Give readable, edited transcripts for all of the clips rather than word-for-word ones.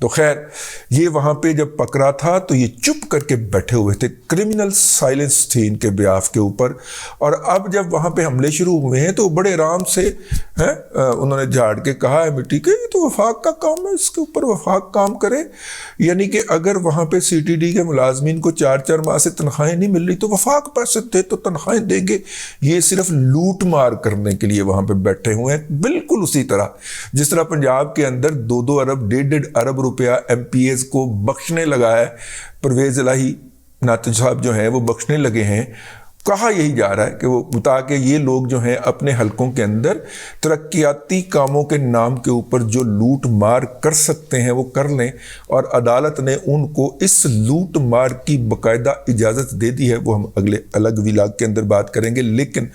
تو خیر یہ وہاں پہ جب پکڑا تھا تو یہ چپ کر کے بیٹھے ہوئے تھے، کرمنل سائلنس تھی ان کے بیاف کے اوپر. اور اب جب وہاں پہ حملے شروع ہوئے ہیں تو بڑے آرام سے انہوں نے جھاڑ کے کہا ہے مٹی کے، یہ تو وفاق کا کام ہے، اس کے اوپر وفاق کام کرے. یعنی کہ اگر وہاں پہ سی ٹی ڈی کے ملازمین کو 4 ماہ سے تنخواہیں نہیں مل رہی تو وفاق پیسے دے تو تنخواہیں دیں گے. یہ صرف لوٹ مار کرنے کے لیے وہاں پہ بیٹھے ہوئے ہیں. بالکل اسی طرح جس طرح پنجاب کے اندر 2 ارب 1.5 ارب روپیہ ایم پی ایز کو بخشنے لگا ہے، پرویز الہی ناتج صاحب جو ہیں وہ بخشنے لگے ہیں. کہا یہی جا رہا ہے کہ وہ تاکہ یہ لوگ جو ہیں اپنے حلقوں کے اندر ترقیاتی کاموں کے نام کے اوپر جو لوٹ مار کر سکتے ہیں وہ کر لیں. اور عدالت نے ان کو اس لوٹ مار کی باقاعدہ اجازت دے دی ہے. وہ ہم اگلے الگ ولاگ کے اندر بات کریں گے. لیکن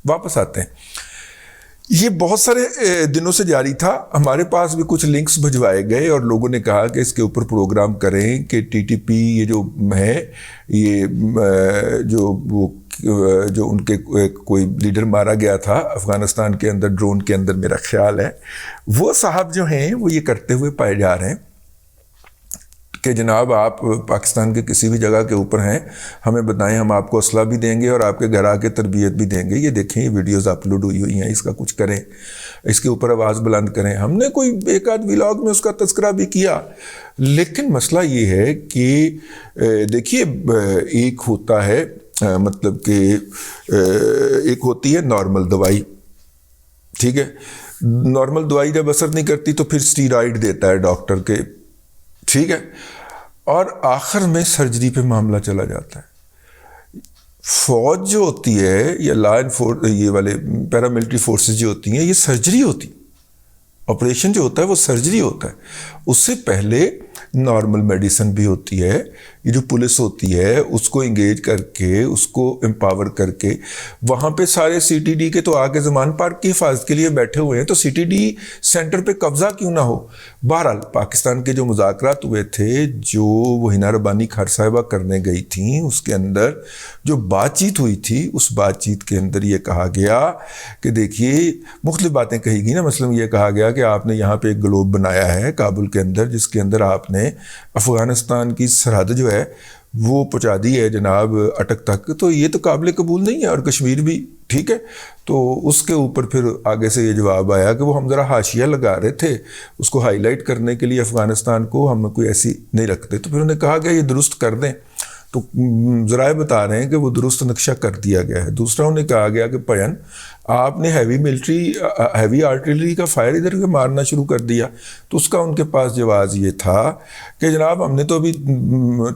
واپس آتے ہیں، یہ بہت سارے دنوں سے جاری تھا. ہمارے پاس بھی کچھ لنکس بھجوائے گئے اور لوگوں نے کہا کہ اس کے اوپر پروگرام کریں کہ ٹی ٹی پی یہ جو ہے، یہ جو ان کے کوئی لیڈر مارا گیا تھا افغانستان کے اندر ڈرون کے اندر، میرا خیال ہے وہ صاحب جو ہیں وہ یہ کرتے ہوئے پائے جا رہے ہیں کہ جناب آپ پاکستان کے کسی بھی جگہ کے اوپر ہیں، ہمیں بتائیں، ہم آپ کو اسلحہ بھی دیں گے اور آپ کے گھر آ کے تربیت بھی دیں گے. یہ دیکھیں، یہ ویڈیوز اپلوڈ ہوئی ہیں، اس کا کچھ کریں، اس کے اوپر آواز بلند کریں. ہم نے کوئی ایک آدھ ولاگ میں اس کا تذکرہ بھی کیا. لیکن مسئلہ یہ ہے کہ دیکھیے، ایک ہوتا ہے مطلب کہ ایک ہوتی ہے نارمل دوائی، ٹھیک ہے. نارمل دوائی جب اثر نہیں کرتی تو پھر اسٹیرائڈ دیتا ہے ڈاکٹر کے، ٹھیک ہے. اور آخر میں سرجری پہ معاملہ چلا جاتا ہے. فوج جو ہوتی ہے یا یہ والے پیراملٹری فورسز جو ہوتی ہیں، یہ سرجری ہوتی ہے. آپریشن جو ہوتا ہے وہ سرجری ہوتا ہے. اس سے پہلے نارمل میڈیسن بھی ہوتی ہے. یہ جو پولیس ہوتی ہے اس کو انگیج کر کے، اس کو امپاور کر کے، وہاں پہ سارے سی ٹی ڈی کے تو آگے زمان پارک کی حفاظت کے لیے بیٹھے ہوئے ہیں، تو سی ٹی ڈی سینٹر پہ قبضہ کیوں نہ ہو. بہرحال پاکستان کے جو مذاکرات ہوئے تھے، جو وہ ہنا ربانی کھار صاحبہ کرنے گئی تھیں، اس کے اندر جو بات چیت ہوئی تھی، اس بات چیت کے اندر یہ کہا گیا کہ دیکھیے، مختلف باتیں کہی گئی نا. مثلاً یہ کہا گیا کہ آپ نے یہاں پہ ایک گلوب بنایا ہے کابل کے اندر، جس کے اندر آپ نے افغانستان کی سرحد جو ہے وہ پہنچا دی ہے جناب اٹک تک. تو یہ تو قابل قبول نہیں ہے، اور کشمیر بھی، ٹھیک ہے. تو اس کے اوپر پھر آگے سے یہ جواب آیا کہ وہ ہم ذرا حاشیہ لگا رہے تھے اس کو ہائی لائٹ کرنے کے لیے، افغانستان کو ہم کوئی ایسی نہیں رکھتے. تو پھر انہوں نے کہا کہ یہ درست کر دیں. تو ذرائع بتا رہے ہیں کہ وہ درست نقشہ کر دیا گیا ہے. دوسرا انہیں کہا گیا کہ پین آپ نے ہیوی آرٹلری کا فائر ادھر کے مارنا شروع کر دیا. تو اس کا ان کے پاس جواز یہ تھا کہ جناب ہم نے تو ابھی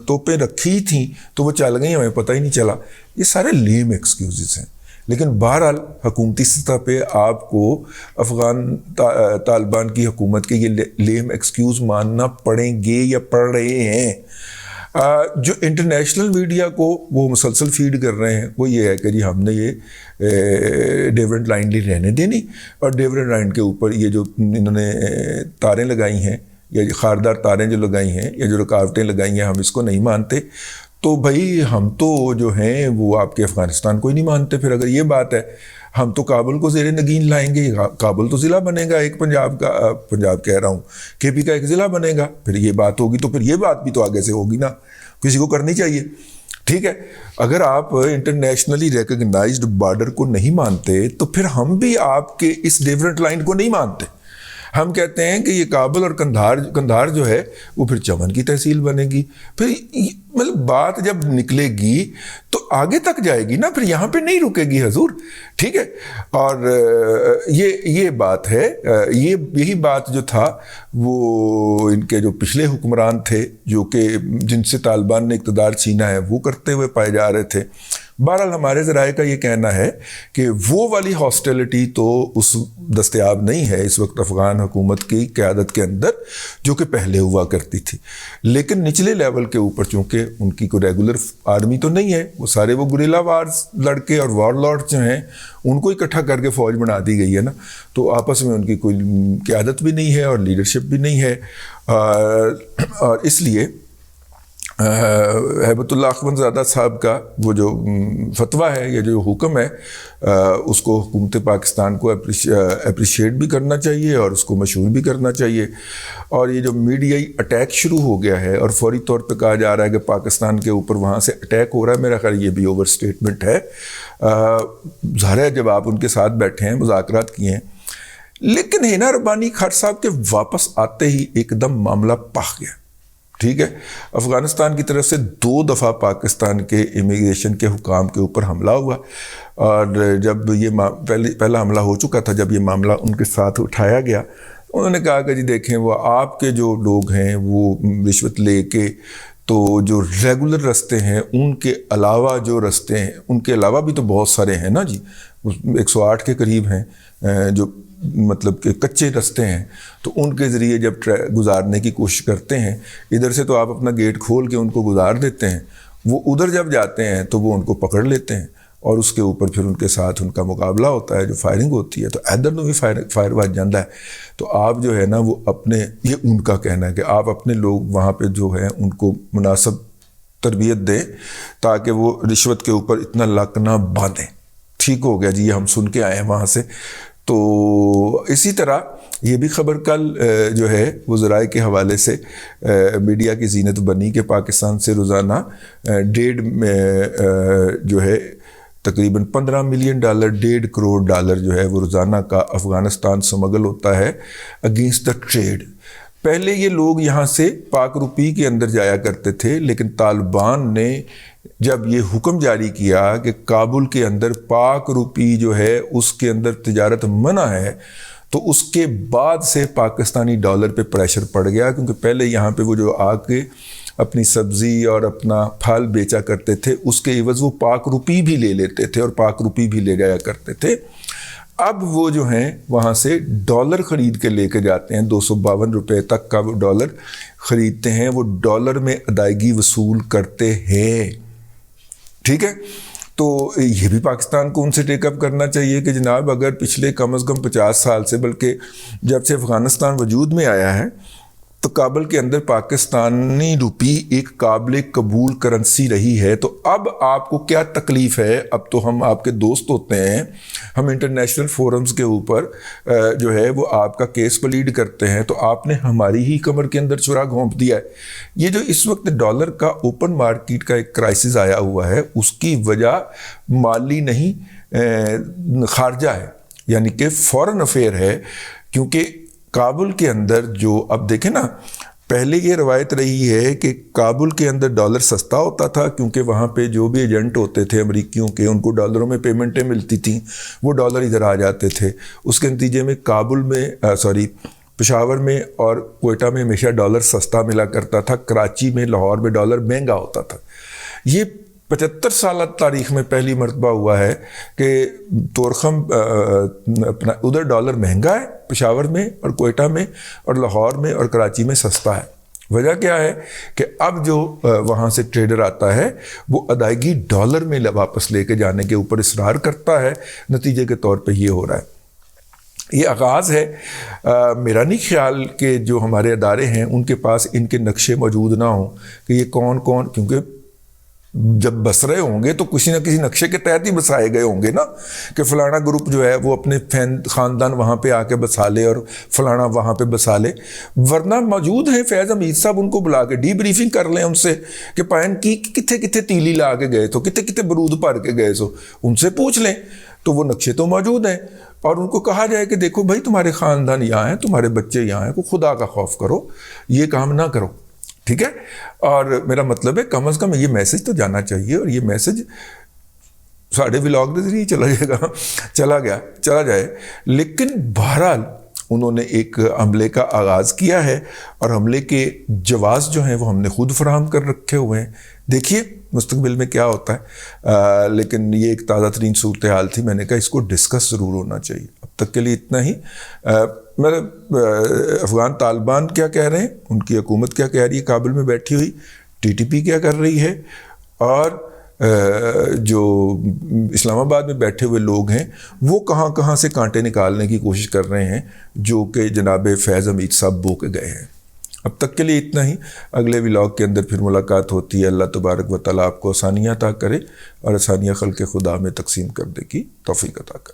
توپیں رکھی تھیں تو وہ چل گئیں، ہمیں پتہ ہی نہیں چلا. یہ سارے لیم ایکسکیوزز ہیں. لیکن بہرحال حکومتی سطح پہ آپ کو افغان طالبان کی حکومت کے یہ لیم ایکسکیوز ماننا پڑیں گے یا پڑ رہے ہیں. جو انٹرنیشنل میڈیا کو وہ مسلسل فیڈ کر رہے ہیں وہ یہ ہے کہ جی ہم نے یہ ڈیورنٹ لائن لی رہنے دینی، اور ڈیورنٹ لائن کے اوپر یہ جو انہوں نے تاریں لگائی ہیں یا خاردار تاریں جو لگائی ہیں یا جو رکاوٹیں لگائی ہیں، ہم اس کو نہیں مانتے. تو بھائی ہم تو جو ہیں وہ آپ کے افغانستان کو ہی نہیں مانتے. پھر اگر یہ بات ہے، ہم تو کابل کو زیر نگین لائیں گے، کابل تو ضلع بنے گا ایک پنجاب کہہ رہا ہوں، کے پی کا ایک ضلع بنے گا. پھر یہ بات ہوگی تو پھر یہ بات بھی تو آگے سے ہوگی نا، کسی کو کرنی چاہیے. ٹھیک ہے، اگر آپ انٹرنیشنلی ریکگنائزڈ بارڈر کو نہیں مانتے تو پھر ہم بھی آپ کے اس ڈیورنٹ لائن کو نہیں مانتے. ہم کہتے ہیں کہ یہ کابل اور کندھار جو ہے وہ پھر چمن کی تحصیل بنے گی. پھر مطلب بات جب نکلے گی تو آگے تک جائے گی نا، پھر یہاں پہ نہیں رکے گی حضور. ٹھیک ہے، اور یہ بات ہے. یہی بات جو تھا وہ ان کے جو پچھلے حکمران تھے جو کہ جن سے طالبان نے اقتدار چھینا ہے وہ کرتے ہوئے پائے جا رہے تھے. بہرحال ہمارے ذرائع کا یہ کہنا ہے کہ وہ والی ہاسٹیلٹی تو اس دستیاب نہیں ہے اس وقت افغان حکومت کی قیادت کے اندر جو کہ پہلے ہوا کرتی تھی. لیکن نچلے لیول کے اوپر چونکہ ان کی کوئی ریگولر آرمی تو نہیں ہے، وہ سارے وہ گریلا وارز لڑکے اور وار لارڈ جو ہیں ان کو اکٹھا کر کے فوج بنا دی گئی ہے نا. تو آپس میں ان کی کوئی قیادت بھی نہیں ہے اور لیڈرشپ بھی نہیں ہے، اور اس لیے ہیبت اللہ اخوندزادہ صاحب کا وہ جو فتویٰ ہے یا جو حکم ہے اس کو حکومت پاکستان کو اپریشیٹ بھی کرنا چاہیے اور اس کو مشہور بھی کرنا چاہیے. اور یہ جو میڈیائی اٹیک شروع ہو گیا ہے اور فوری طور پہ کہا جا رہا ہے کہ پاکستان کے اوپر وہاں سے اٹیک ہو رہا ہے، میرا خیال یہ بھی اوور اسٹیٹمنٹ ہے. ظاہر ہے جب آپ ان کے ساتھ بیٹھے ہیں، مذاکرات کیے ہیں، لیکن ہینا ربانی خان صاحب کے واپس آتے ہی ایک دم معاملہ پاک گیا. ٹھیک ہے، افغانستان کی طرف سے 2 دفعہ پاکستان کے امیگریشن کے حکام کے اوپر حملہ ہوا، اور جب یہ پہلا حملہ ہو چکا تھا، جب یہ معاملہ ان کے ساتھ اٹھایا گیا، انہوں نے کہا کہ جی دیکھیں، وہ آپ کے جو لوگ ہیں وہ رشوت لے کے، تو جو ریگولر رستے ہیں ان کے علاوہ جو رستے ہیں، ان کے علاوہ بھی تو بہت سارے ہیں نا جی، 108 کے قریب ہیں جو مطلب کہ کچے رستے ہیں، تو ان کے ذریعے جب گزارنے کی کوشش کرتے ہیں، ادھر سے تو آپ اپنا گیٹ کھول کے ان کو گزار دیتے ہیں، وہ ادھر جب جاتے ہیں تو وہ ان کو پکڑ لیتے ہیں، اور اس کے اوپر پھر ان کے ساتھ ان کا مقابلہ ہوتا ہے، جو فائرنگ ہوتی ہے، تو ادھر نو بھی فائر بچ جاتا ہے. تو آپ جو ہے نا وہ اپنے، یہ ان کا کہنا ہے کہ آپ اپنے لوگ وہاں پہ جو ہیں ان کو مناسب تربیت دیں تاکہ وہ رشوت کے اوپر اتنا لک نہ باندھیں. ٹھیک ہو گیا جی، یہ ہم سن کے آئے ہیں وہاں سے. تو اسی طرح یہ بھی خبر کل جو ہے وہ ذرائع کے حوالے سے میڈیا کی زینت بنی کہ پاکستان سے روزانہ جو ہے تقریباً $15 ملین $1.5 کروڑ جو ہے وہ روزانہ کا افغانستان سمگل ہوتا ہے اگینسٹ دا ٹریڈ. پہلے یہ لوگ یہاں سے پاک روپی کے اندر جایا کرتے تھے، لیکن طالبان نے جب یہ حکم جاری کیا کہ کابل کے اندر پاک روپی جو ہے اس کے اندر تجارت منع ہے، تو اس کے بعد سے پاکستانی ڈالر پہ پریشر پڑ گیا، کیونکہ پہلے یہاں پہ وہ جو آ کے اپنی سبزی اور اپنا پھل بیچا کرتے تھے، اس کے عوض وہ پاک روپی بھی لے لیتے تھے اور پاک روپی بھی لے جایا کرتے تھے. اب وہ جو ہیں وہاں سے ڈالر خرید کے لے کے جاتے ہیں، 252 روپے تک کا وہ ڈالر خریدتے ہیں، وہ ڈالر میں ادائیگی وصول کرتے ہیں. ٹھیک ہے، تو یہ بھی پاکستان کو ان سے ٹیک اپ کرنا چاہیے کہ جناب اگر پچھلے کم از کم 50 سال سے، بلکہ جب سے افغانستان وجود میں آیا ہے، تو کابل کے اندر پاکستانی روپی ایک قابل قبول کرنسی رہی ہے. تو اب آپ کو کیا تکلیف ہے؟ اب تو ہم آپ کے دوست ہوتے ہیں، ہم انٹرنیشنل فورمز کے اوپر جو ہے وہ آپ کا کیس پلیڈ کرتے ہیں، تو آپ نے ہماری ہی کمر کے اندر چھرا گھونپ دیا ہے. یہ جو اس وقت ڈالر کا اوپن مارکیٹ کا ایک کرائسس آیا ہوا ہے، اس کی وجہ مالی نہیں خارجہ ہے، یعنی کہ فورن افیئر ہے. کیونکہ کابل کے اندر جو اب دیکھیں نا، پہلے یہ روایت رہی ہے کہ کابل کے اندر ڈالر سستا ہوتا تھا، کیونکہ وہاں پہ جو بھی ایجنٹ ہوتے تھے امریکیوں کے، ان کو ڈالروں میں پیمنٹیں ملتی تھیں، وہ ڈالر ادھر آ جاتے تھے. اس کے نتیجے میں کابل میں پشاور میں اور کوئٹہ میں ہمیشہ ڈالر سستا ملا کرتا تھا، کراچی میں، لاہور میں ڈالر مہنگا ہوتا تھا. یہ 75 سالہ تاریخ میں پہلی مرتبہ ہوا ہے کہ طورخم اپنا ادھر ڈالر مہنگا ہے پشاور میں اور کوئٹہ میں اور لاہور میں، اور کراچی میں سستا ہے. وجہ کیا ہے کہ اب جو وہاں سے ٹریڈر آتا ہے وہ ادائیگی ڈالر میں واپس لے کے جانے کے اوپر اصرار کرتا ہے. نتیجے کے طور پہ یہ ہو رہا ہے. یہ آغاز ہے. میرا نہیں خیال کہ جو ہمارے ادارے ہیں ان کے پاس ان کے نقشے موجود نہ ہوں کہ یہ کون، کیونکہ جب بس رہے ہوں گے تو کسی نہ کسی نقشے کے تحت ہی بسائے گئے ہوں گے نا، کہ فلانا گروپ جو ہے وہ اپنے خاندان وہاں پہ آ کے بسا لے اور فلانا وہاں پہ بسا لے. ورنہ موجود ہیں فیض حمید صاحب، ان کو بلا کے ڈی بریفنگ کر لیں ان سے کہ پائن کی کتنے تیلی لا کے گئے تو کتنے برود بھر کے گئے سو، ان سے پوچھ لیں. تو وہ نقشے تو موجود ہیں، اور ان کو کہا جائے کہ دیکھو بھائی تمہارے خاندان یہاں ہیں، تمہارے بچے یہاں ہیں، کو خدا کا خوف کرو، یہ کام نہ کرو. ٹھیک ہے، اور میرا مطلب ہے کم از کم یہ میسج تو جانا چاہیے، اور یہ میسج ساڑھے ولاگ کے ذریعے چلا جائے. لیکن بہرحال انہوں نے ایک حملے کا آغاز کیا ہے، اور حملے کے جواز جو ہیں وہ ہم نے خود فراہم کر رکھے ہوئے ہیں. دیکھیے مستقبل میں کیا ہوتا ہے. لیکن یہ ایک تازہ ترین صورتحال تھی، میں نے کہا اس کو ڈسکس ضرور ہونا چاہیے. اب تک کے لیے اتنا ہی. افغان طالبان کیا کہہ رہے ہیں، ان کی حکومت کیا کہہ رہی ہے کابل میں بیٹھی ہوئی، ٹی ٹی پی کیا کر رہی ہے، اور جو اسلام آباد میں بیٹھے ہوئے لوگ ہیں وہ کہاں سے کانٹے نکالنے کی کوشش کر رہے ہیں، جو کہ جناب فیض حمید صاحب بو کے گئے ہیں. اب تک کے لیے اتنا ہی. اگلے ولاگ کے اندر پھر ملاقات ہوتی ہے. اللہ تبارک و تعالیٰ آپ کو آسانیاں عطا کرے اور آسانیاں خلق خدا میں تقسیم کرنے کی توفیق عطا کرے.